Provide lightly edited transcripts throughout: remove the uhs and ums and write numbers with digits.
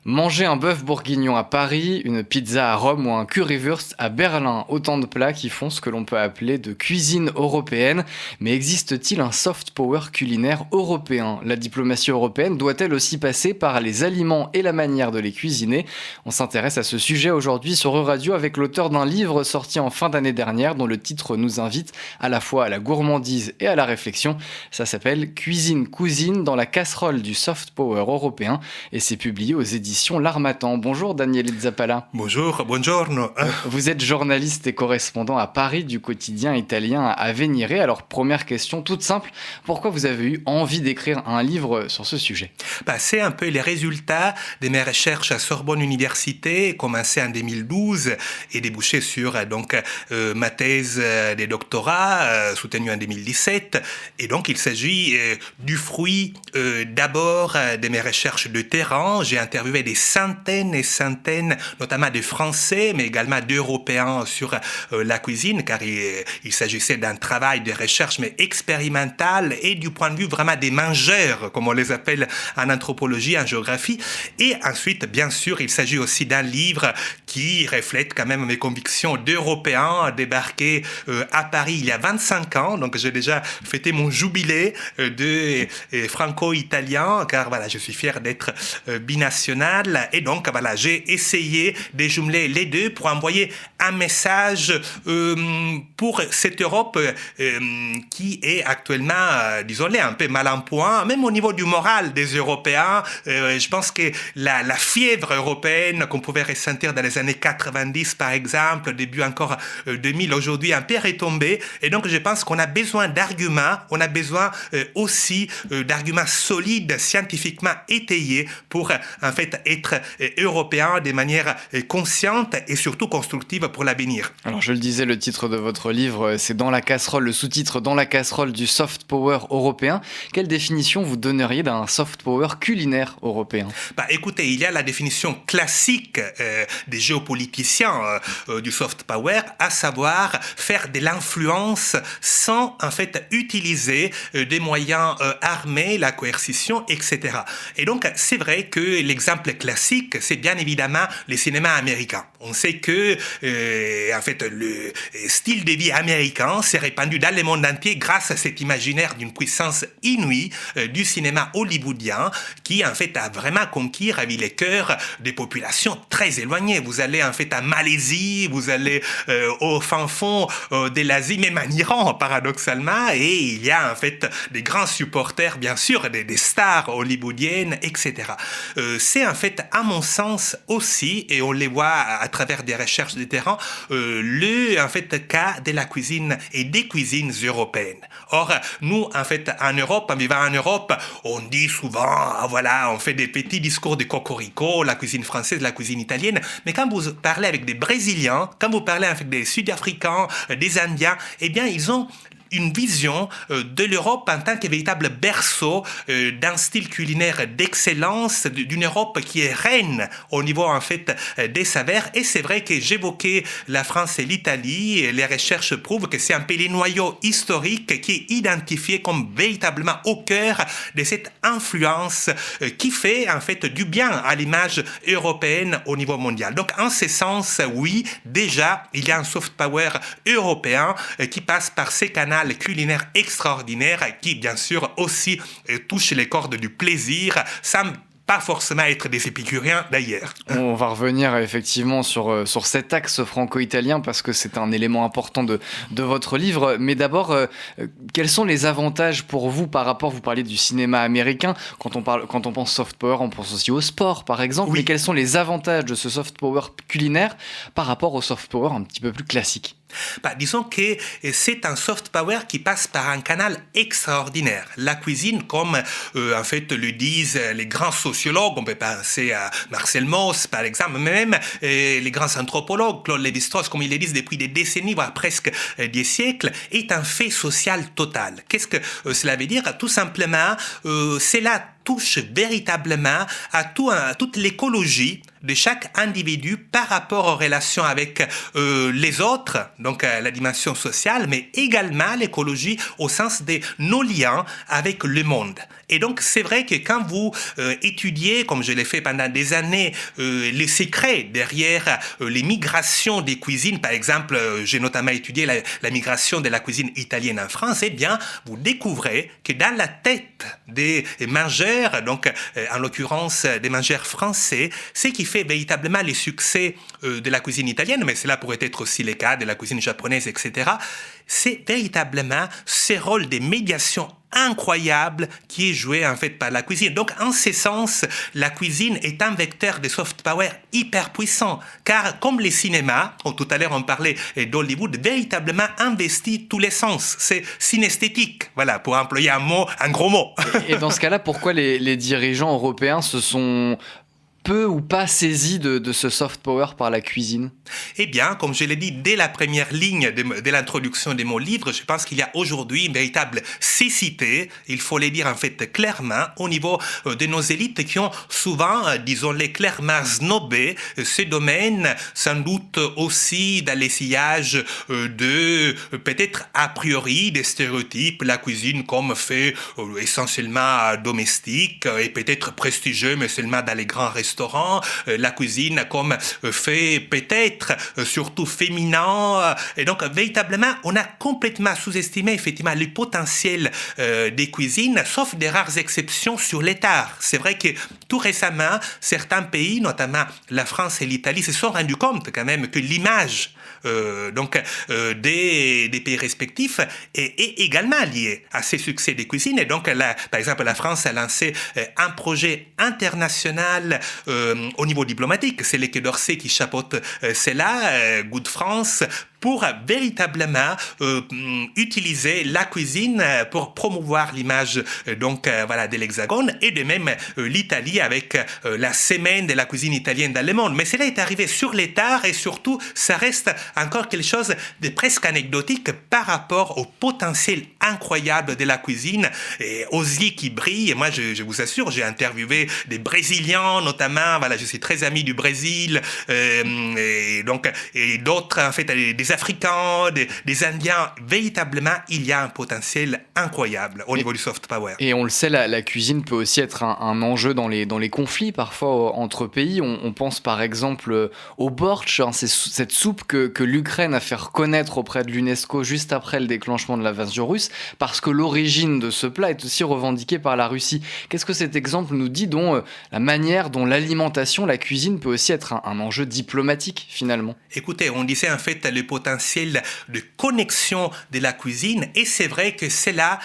Manger un bœuf bourguignon à Paris, une pizza à Rome ou un currywurst à Berlin, autant de plats qui font ce que l'on peut appeler de cuisine européenne. Mais existe-t-il un soft power culinaire européen ? La diplomatie européenne doit-elle aussi passer par les aliments et la manière de les cuisiner ? On s'intéresse à ce sujet aujourd'hui sur Euradio avec l'auteur d'un livre sorti en fin d'année dernière dont le titre nous invite à la fois à la gourmandise et à la réflexion. Ça s'appelle Cuisine dans la casserole du soft power européen et c'est publié aux éditions L'Harmattan. Bonjour Daniele Zappala. Bonjour, buongiorno. Vous êtes journaliste et correspondant à Paris du quotidien italien Avvenire. Alors première question toute simple, pourquoi vous avez eu envie d'écrire un livre sur ce sujet ? C'est un peu les résultats de mes recherches à Sorbonne Université, commencées en 2012 et débouchées sur ma thèse de doctorat soutenue en 2017. Et donc il s'agit du fruit d'abord de mes recherches de terrain. J'ai interviewé des centaines et centaines, notamment de Français, mais également d'Européens sur la cuisine, car il s'agissait d'un travail de recherche, mais expérimental et du point de vue vraiment des mangeurs, comme on les appelle en anthropologie, en géographie. Et ensuite, bien sûr, il s'agit aussi d'un livre qui reflète quand même mes convictions d'Européens débarqués à Paris il y a 25 ans. Donc, j'ai déjà fêté mon jubilé de franco-italien, car voilà, je suis fier d'être binational. Et donc, voilà, j'ai essayé de jumeler les deux pour envoyer un message pour cette Europe qui est actuellement, disons-le, un peu mal en point, même au niveau du moral des Européens. Je pense que la fièvre européenne qu'on pouvait ressentir dans les années 90, par exemple, début encore 2000, aujourd'hui un peu retombée. Et donc, je pense qu'on a besoin d'arguments, on a besoin aussi d'arguments solides, scientifiquement étayés pour en fait être européen de manière consciente et surtout constructive pour l'avenir. Alors je le disais, le titre de votre livre, c'est Dans la casserole, le sous-titre Dans la casserole du soft power européen. Quelle définition vous donneriez d'un soft power culinaire européen ? Écoutez, il y a la définition classique des géopoliticiens du soft power, à savoir faire de l'influence sans en fait utiliser des moyens armés, la coercition, etc. Et donc c'est vrai que l'exemple classique, c'est bien évidemment le cinéma américain. On sait que en fait le style de vie américain s'est répandu dans le monde entier grâce à cet imaginaire d'une puissance inouïe du cinéma hollywoodien qui en fait a vraiment conquis, ravi les cœurs des populations très éloignées. Vous allez en fait en Malaisie, vous allez au fin fond de l'Asie, même en Iran paradoxalement, et il y a en fait des grands supporters bien sûr, des stars hollywoodiennes, etc. C'est en fait à mon sens aussi, et on les voit à travers des recherches de terrain, le en fait cas de la cuisine et des cuisines européennes. Or, nous, en fait, en Europe, en vivant en Europe, on dit souvent, voilà, on fait des petits discours de cocorico, la cuisine française, la cuisine italienne, mais quand vous parlez avec des Brésiliens, quand vous parlez avec des Sud-Africains, des Indiens, eh bien, ils ont une vision de l'Europe en tant que véritable berceau d'un style culinaire d'excellence, d'une Europe qui est reine au niveau en fait des saveurs. Et c'est vrai que j'évoquais la France et l'Italie, et les recherches prouvent que c'est un peu les noyaux historiques qui est identifié comme véritablement au cœur de cette influence qui fait en fait du bien à l'image européenne au niveau mondial. Donc en ce sens, oui, déjà il y a un soft power européen qui passe par ces canaux culinaire extraordinaire qui, bien sûr, aussi touche les cordes du plaisir, sans pas forcément être des épicuriens d'ailleurs. On va revenir effectivement sur cet axe franco-italien parce que c'est un élément important de votre livre. Mais d'abord, quels sont les avantages pour vous par rapport, vous parliez du cinéma américain, quand on pense soft power, on pense aussi au sport par exemple, oui. Mais quels sont les avantages de ce soft power culinaire par rapport au soft power un petit peu plus classique ? Disons que c'est un soft power qui passe par un canal extraordinaire. La cuisine, comme en fait le disent les grands sociologues, on peut penser à Marcel Mauss par exemple, mais même les grands anthropologues, Claude Lévi-Strauss, comme ils le disent depuis des décennies, voire presque des siècles, est un fait social total. Qu'est-ce que cela veut dire ? Tout simplement, c'est là touche véritablement à toute l'écologie de chaque individu par rapport aux relations avec les autres, donc la dimension sociale, mais également l'écologie au sens de nos liens avec le monde. Et donc, c'est vrai que quand vous étudiez, comme je l'ai fait pendant des années, les secrets derrière les migrations des cuisines, par exemple, j'ai notamment étudié la migration de la cuisine italienne en France, eh bien, vous découvrez que dans la tête des mangeurs, donc en l'occurrence des mangeurs français, ce qui fait véritablement les succès de la cuisine italienne, mais cela pourrait être aussi le cas de la cuisine japonaise, etc., c'est véritablement ce rôle de médiation incroyable qui est joué en fait par la cuisine. Donc en ce sens, la cuisine est un vecteur de soft power hyper puissant, car comme les cinémas, tout à l'heure on parlait d'Hollywood, véritablement investit tous les sens. C'est synesthétique, voilà, pour employer un gros mot. Et dans ce cas-là, pourquoi les dirigeants européens se sont peu ou pas saisi de ce soft power par la cuisine? Eh bien, comme je l'ai dit dès la première ligne de l'introduction de mon livre, je pense qu'il y a aujourd'hui une véritable cécité, il faut le dire en fait clairement, au niveau de nos élites qui ont souvent, disons-le clairement, snobé ce domaine, sans doute aussi dans les sillages de peut-être a priori des stéréotypes, la cuisine comme fait essentiellement domestique et peut-être prestigieux, mais seulement dans les grands restaurants, la cuisine comme fait peut-être surtout féminin, et donc véritablement on a complètement sous-estimé effectivement le potentiel des cuisines, sauf des rares exceptions sur l'état. C'est vrai que tout récemment certains pays, notamment la France et l'Italie, se sont rendus compte quand même que l'image des pays respectifs est également lié à ces succès des cuisines. Et donc, par exemple, la France a lancé un projet international au niveau diplomatique. C'est le Quai d'Orsay qui chapeaute cela, Good France, pour véritablement utiliser la cuisine pour promouvoir l'image de l'Hexagone, et de même l'Italie avec la semaine de la cuisine italienne dans le monde. Mais cela est arrivé sur les tard, et surtout ça reste encore quelque chose de presque anecdotique par rapport au potentiel incroyable de la cuisine et aux yeux qui brillent. Et moi je vous assure, j'ai interviewé des Brésiliens notamment, je suis très ami du Brésil, et d'autres en fait, des Africains, des Indiens. Véritablement, il y a un potentiel incroyable au niveau du soft power. Et on le sait, la cuisine peut aussi être un enjeu dans les conflits parfois entre pays. On pense par exemple au bortsch, c'est cette soupe que l'Ukraine a fait reconnaître auprès de l'UNESCO juste après le déclenchement de l'invasion russe, parce que l'origine de ce plat est aussi revendiquée par la Russie. Qu'est-ce que cet exemple nous dit, la manière dont l'alimentation, la cuisine peut aussi être un enjeu diplomatique finalement? Écoutez, on disait en fait le potentiel de connexion de la cuisine, et c'est vrai que cela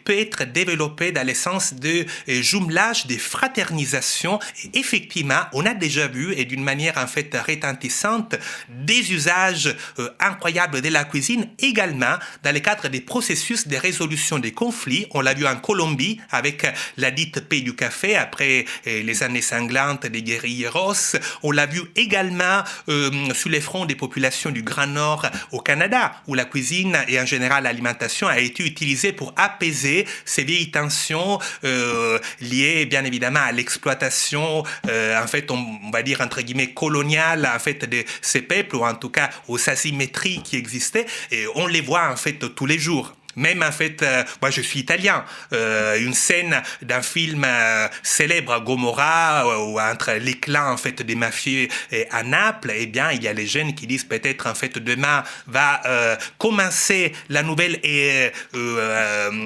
peut être développé dans le sens de jumelage, de fraternisation. Et effectivement, on a déjà vu, et d'une manière en fait retentissante, des usages incroyables de la cuisine également dans le cadre des processus de résolution des conflits. On l'a vu en Colombie avec la dite paix du café après les années sanglantes des guérilleros. On l'a vu également sur les fronts des populations du Grand Nord au Canada, où la cuisine et en général l'alimentation a été utilisée pour apaiser ces vieilles tensions liées bien évidemment à l'exploitation en fait on va dire entre guillemets coloniale en fait de ces peuples, ou en tout cas aux asymétries qui existaient, et on les voit en fait tous les jours. Même en fait, moi je suis italien, une scène d'un film célèbre, Gomorra, où entre les clans en fait des mafieux à Naples, eh bien il y a les jeunes qui disent peut-être en fait demain va commencer la nouvelle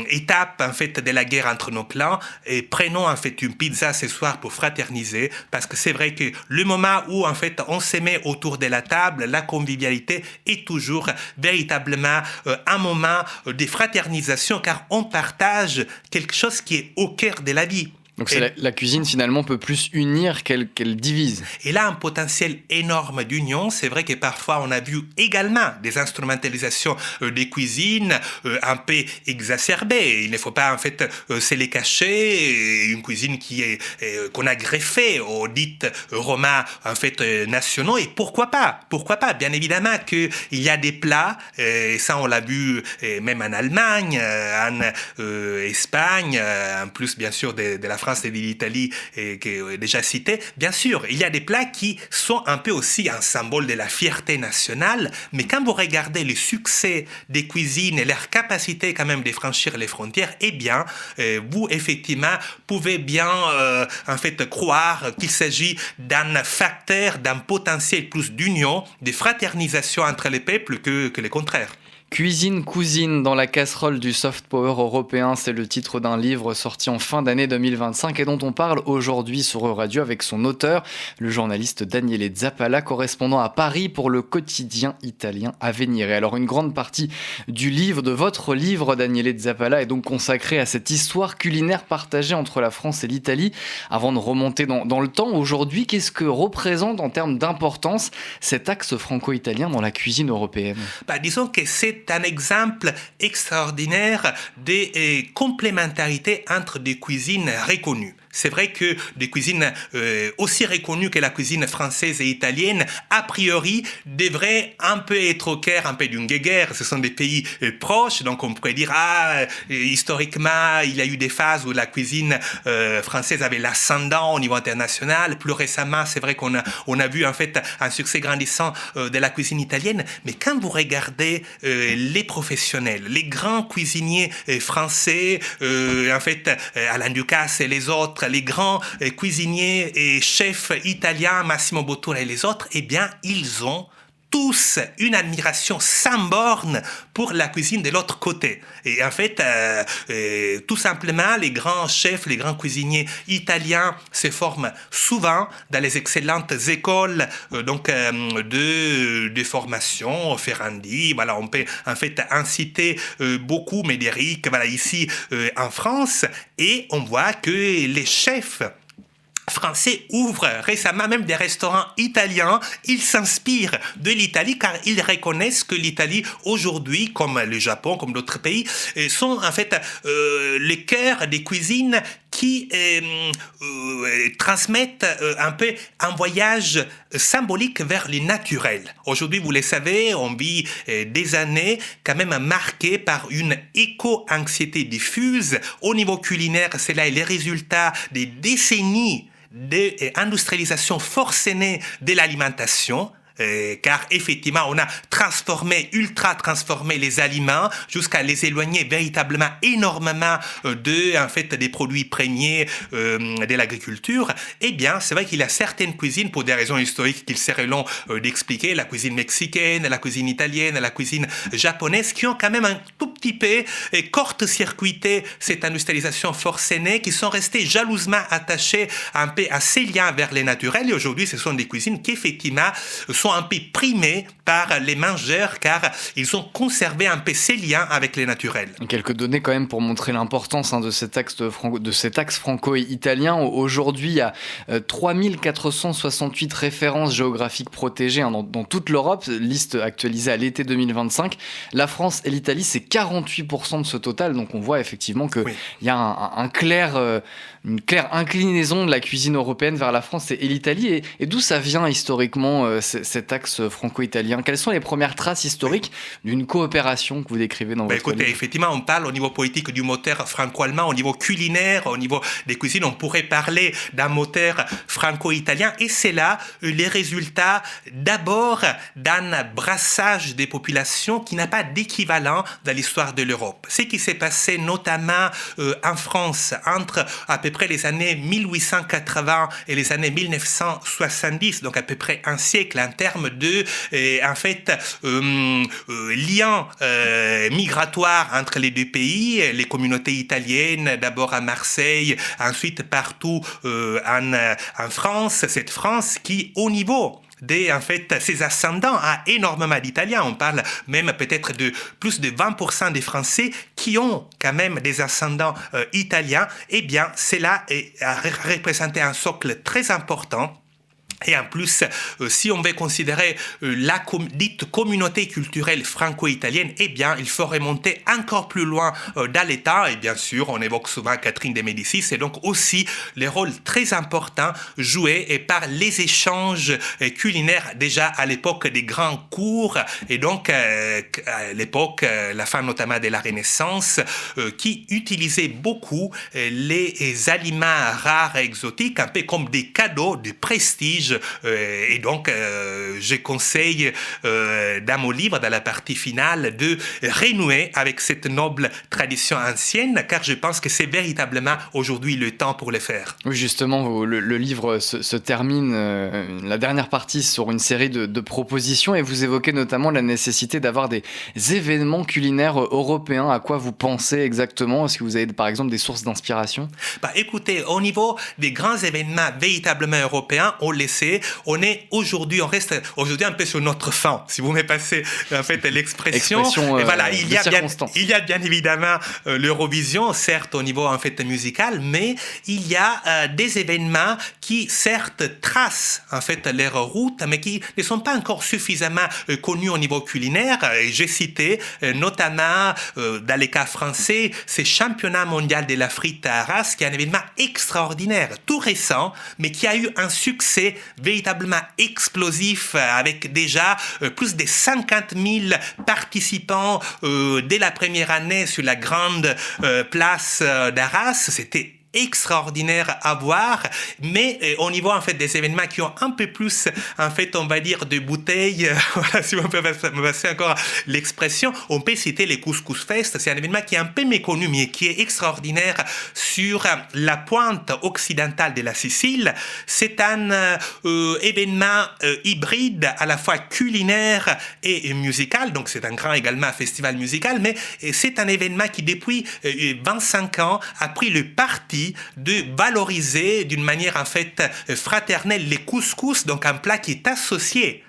étape en fait de la guerre entre nos clans, et prenons en fait une pizza ce soir pour fraterniser, parce que c'est vrai que le moment où en fait on se met autour de la table, la convivialité est toujours véritablement un moment de fraternisation, car on partage quelque chose qui est au cœur de la vie. Donc la cuisine finalement peut plus unir qu'elle divise. Elle a un potentiel énorme d'union. C'est vrai que parfois on a vu également des instrumentalisations des cuisines un peu exacerbées. Il ne faut pas en fait se les cacher. Une cuisine qu'on a greffée aux dites romans en fait nationaux. Et pourquoi pas? Bien évidemment qu'il y a des plats, et ça on l'a vu même en Allemagne, en Espagne, en plus bien sûr de la France France et de l'Italie qui est déjà cité, bien sûr, il y a des plats qui sont un peu aussi un symbole de la fierté nationale, mais quand vous regardez le succès des cuisines et leur capacité quand même de franchir les frontières, eh bien, vous effectivement pouvez bien en fait croire qu'il s'agit d'un facteur, d'un potentiel plus d'union, de fraternisation entre les peuples que le contraire. Cuisine cousine dans la casserole du soft power européen, c'est le titre d'un livre sorti en fin d'année 2025 et dont on parle aujourd'hui sur Radio avec son auteur, le journaliste Daniele Zappala, correspondant à Paris pour le quotidien italien Avvenire. Et alors une grande partie du livre, de votre livre Daniele Zappala, est donc consacrée à cette histoire culinaire partagée entre la France et l'Italie. Avant de remonter dans le temps, aujourd'hui, qu'est-ce que représente en termes d'importance cet axe franco-italien dans la cuisine européenne ? Disons que c'est un exemple extraordinaire de complémentarité entre des cuisines reconnues. C'est vrai que des cuisines aussi reconnues que la cuisine française et italienne, a priori, devraient un peu être au cœur un peu d'une guerre. Ce sont des pays proches, donc on pourrait dire, historiquement, il y a eu des phases où la cuisine française avait l'ascendant au niveau international. Plus récemment, c'est vrai qu'on a vu en fait un succès grandissant de la cuisine italienne. Mais quand vous regardez les professionnels, les grands cuisiniers français, en fait, Alain Ducasse et les autres, les grands cuisiniers et chefs italiens, Massimo Bottura et les autres, eh bien, ils ont tous une admiration sans borne pour la cuisine de l'autre côté. Et en fait, tout simplement, les grands chefs, les grands cuisiniers italiens se forment souvent dans les excellentes écoles de formation, Ferrandi. Voilà, on peut en fait inciter beaucoup, Médéric, voilà, ici en France, et on voit que les chefs français ouvrent récemment même des restaurants italiens. Ils s'inspirent de l'Italie car ils reconnaissent que l'Italie aujourd'hui, comme le Japon, comme d'autres pays, sont en fait le cœur des cuisines qui transmettent un peu un voyage symbolique vers le naturel. Aujourd'hui, vous le savez, on vit des années quand même marquées par une éco-anxiété diffuse. Au niveau culinaire, c'est là les résultats des décennies d'industrialisation forcenée de l'alimentation. Car effectivement, on a ultra transformé les aliments jusqu'à les éloigner véritablement énormément des produits premiers de l'agriculture. Eh bien, c'est vrai qu'il y a certaines cuisines, pour des raisons historiques qu'il serait long d'expliquer, la cuisine mexicaine, la cuisine italienne, la cuisine japonaise, qui ont quand même un tout petit peu court-circuité cette industrialisation forcenée, qui sont restés jalousement attachés un peu à ces liens vers les naturels. Et aujourd'hui, ce sont des cuisines qui effectivement sont un peu primés par les mangeurs car ils ont conservé un peu ces liens avec les naturels. Quelques données quand même pour montrer l'importance de cet axe franco-italien. Aujourd'hui, il y a 3468 références géographiques protégées dans toute l'Europe, liste actualisée à l'été 2025. La France et l'Italie, c'est 48% de ce total, donc on voit effectivement qu'il y a une claire inclinaison de la cuisine européenne vers la France et l'Italie. Et d'où ça vient historiquement cet axe franco-italien? Quelles sont les premières traces historiques d'une coopération que vous décrivez dans votre livre? Effectivement, on parle au niveau politique du moteur franco-allemand, au niveau culinaire, au niveau des cuisines, on pourrait parler d'un moteur franco-italien, et c'est là les résultats d'abord d'un brassage des populations qui n'a pas d'équivalent dans l'histoire de l'Europe. Ce qui s'est passé notamment en France entre à peu près les années 1880 et les années 1970, donc à peu près un siècle en termes de liens migratoires entre les deux pays, les communautés italiennes d'abord à Marseille, ensuite partout en France, cette France qui au niveau ses ascendants a énormément d'Italiens. On parle même peut-être de plus de 20% des Français qui ont quand même des ascendants italiens. Eh bien, cela a représenté un socle très important Et en plus, si on veut considérer la dite communauté culturelle franco-italienne, eh bien, il faut remonter encore plus loin dans les temps. Et bien sûr, on évoque souvent Catherine de Médicis, et donc aussi les rôles très importants joués par les échanges culinaires déjà à l'époque des grands cours, et donc à l'époque, la fin notamment de la Renaissance, qui utilisait beaucoup les aliments rares et exotiques, un peu comme des cadeaux de prestige. Et donc, je conseille dans mon livre, dans la partie finale, de renouer avec cette noble tradition ancienne, car je pense que c'est véritablement aujourd'hui le temps pour le faire. Oui, justement, le livre se termine, la dernière partie, sur une série de propositions, et vous évoquez notamment la nécessité d'avoir des événements culinaires européens. À quoi vous pensez exactement? Est-ce que vous avez par exemple des sources d'inspiration? Écoutez, au niveau des grands événements véritablement européens, on le sait, on reste aujourd'hui un peu sur notre faim, si vous me passez en fait l'expression. Et voilà, il y a bien évidemment l'Eurovision, certes au niveau en fait musical, mais il y a des événements qui certes tracent en fait leur route, mais qui ne sont pas encore suffisamment connus au niveau culinaire. J'ai cité notamment dans les cas français, ces championnats mondiaux de la frite à Arras, qui est un événement extraordinaire, tout récent, mais qui a eu un succès véritablement explosif, avec déjà plus de 50 000 participants dès la première année sur la grande place d'Arras. C'était extraordinaire à voir, mais au niveau en fait des événements qui ont un peu plus en fait on va dire de bouteilles, voilà, si on peut me passer encore l'expression, on peut citer les Couscous Fest. C'est un événement qui est un peu méconnu mais qui est extraordinaire sur la pointe occidentale de la Sicile. C'est un événement hybride à la fois culinaire et musical, donc c'est un grand également festival musical, mais c'est un événement qui depuis 25 ans a pris le parti de valoriser d'une manière en fait fraternelle les couscous, donc un plat qui est associé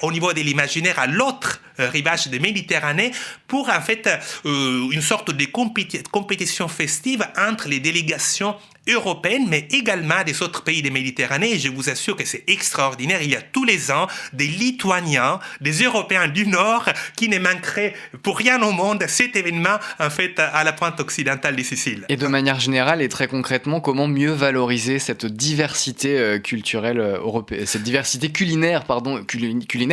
au niveau de l'imaginaire à l'autre rivage de Méditerranée, pour en fait une sorte de compétition festive entre les délégations européennes, mais également des autres pays de Méditerranée. Et je vous assure que c'est extraordinaire. Il y a tous les ans des Lituaniens, des Européens du Nord qui ne manqueraient pour rien au monde cet événement en fait à la pointe occidentale de Sicile. Et de manière générale et très concrètement, comment mieux valoriser cette diversité culturelle européenne, cette diversité culinaire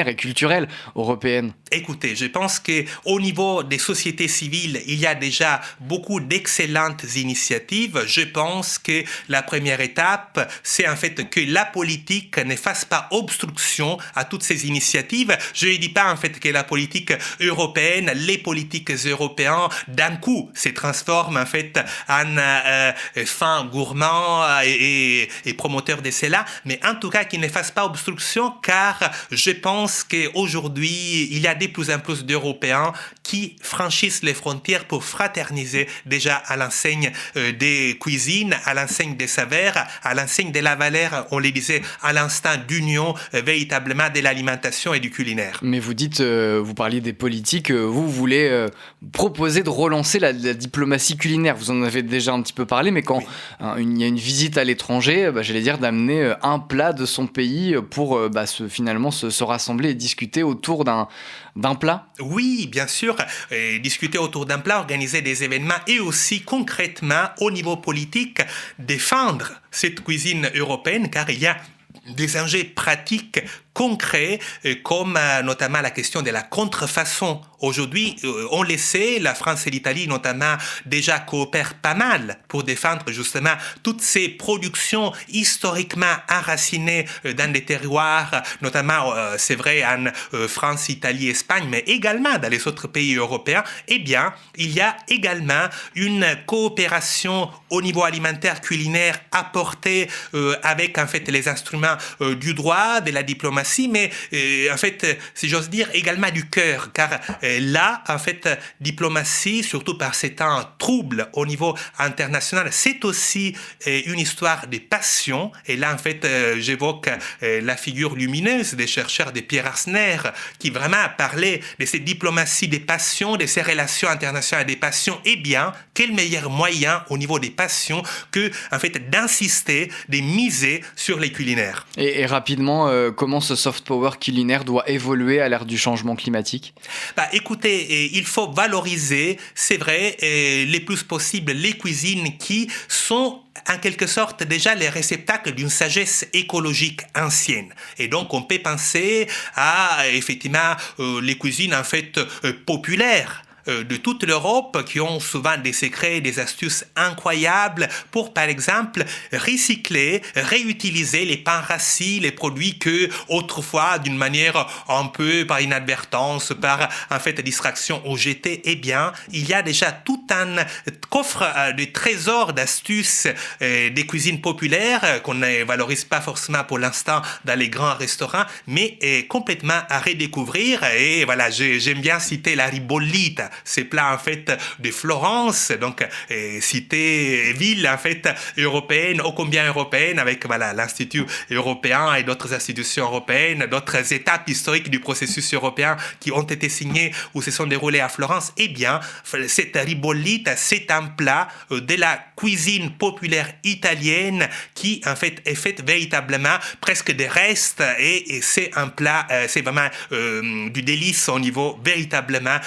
et culturelle européenne? Écoutez, je pense qu'au niveau des sociétés civiles, il y a déjà beaucoup d'excellentes initiatives. Je pense que la première étape, c'est en fait que la politique ne fasse pas obstruction à toutes ces initiatives. Je ne dis pas en fait que la politique européenne, les politiques européens, d'un coup, se transforment en fait en fins gourmands et promoteurs de cela, mais en tout cas qu'ils ne fassent pas obstruction, car je pense qu'aujourd'hui, il y a de plus en plus d'Européens qui franchissent les frontières pour fraterniser déjà à l'enseigne des cuisines, à l'enseigne des saveurs, à l'enseigne de la valeur, on le disait à l'instant, d'union véritablement de l'alimentation et du culinaire. Mais vous dites, vous parliez des politiques, vous voulez proposer de relancer la diplomatie culinaire. Vous en avez déjà un petit peu parlé, mais quand il y a une visite à l'étranger, j'allais dire d'amener un plat de son pays pour finalement se rassembler et discuter autour d'un plat? Oui, bien sûr. Discuter autour d'un plat, organiser des événements et aussi concrètement au niveau politique défendre cette cuisine européenne, car il y a des enjeux pratiques concrets, comme notamment la question de la contrefaçon. Aujourd'hui, on le sait, la France et l'Italie notamment déjà coopèrent pas mal pour défendre justement toutes ces productions historiquement enracinées dans des terroirs, notamment, c'est vrai, en France, Italie, Espagne, mais également dans les autres pays européens. Eh bien, il y a également une coopération au niveau alimentaire, culinaire, apportée avec en fait les instruments du droit, de la diplomatie, diplomatie, mais en fait, si j'ose dire, également du cœur, car là, en fait, diplomatie, surtout par ces temps troubles au niveau international, c'est aussi une histoire de passion. Et là, en fait, j'évoque la figure lumineuse des chercheurs de Pierre Arsner, qui vraiment parlait de cette diplomatie des passions, de ces relations internationales des passions. Eh bien, quel meilleur moyen au niveau des passions que, en fait, d'insister, de miser sur les culinaires. Et rapidement, comment ce soft power culinaire doit évoluer à l'ère du changement climatique? Écoutez, il faut valoriser, c'est vrai, le plus possible les cuisines qui sont en quelque sorte déjà les réceptacles d'une sagesse écologique ancienne. Et donc on peut penser à effectivement les cuisines en fait populaires de toute l'Europe qui ont souvent des secrets, des astuces incroyables pour, par exemple, recycler, réutiliser les pains rassis, les produits que autrefois, d'une manière un peu par inadvertance, par en fait distraction, ont jetés. Eh bien, il y a déjà tout un coffre de trésors d'astuces des cuisines populaires qu'on ne valorise pas forcément pour l'instant dans les grands restaurants, mais complètement à redécouvrir. Et voilà, j'aime bien citer la ribollita, ces plats en fait de Florence, donc cité ville en fait européenne, ô combien européenne, avec voilà l'Institut européen et d'autres institutions européennes, d'autres étapes historiques du processus européen qui ont été signées ou se sont déroulées à Florence. Eh bien, cette ribollita, c'est un plat de la cuisine populaire italienne qui en fait est faite véritablement presque des restes et c'est un plat, c'est vraiment du délice au niveau véritablement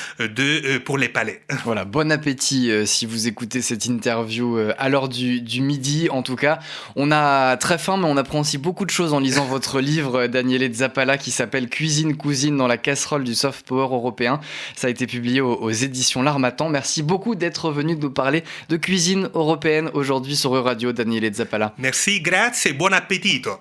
pour les palais. Voilà, bon appétit si vous écoutez cette interview à l'heure du midi. En tout cas, on a très faim, mais on apprend aussi beaucoup de choses en lisant votre livre, Daniele Zappala, qui s'appelle Cuisine, cousine dans la casserole du soft power européen. Ça a été publié aux éditions L'Harmattan. Merci beaucoup d'être venu nous parler de cuisine européenne aujourd'hui sur Euradio, Daniele Zappala. Merci, grazie, buon appetito.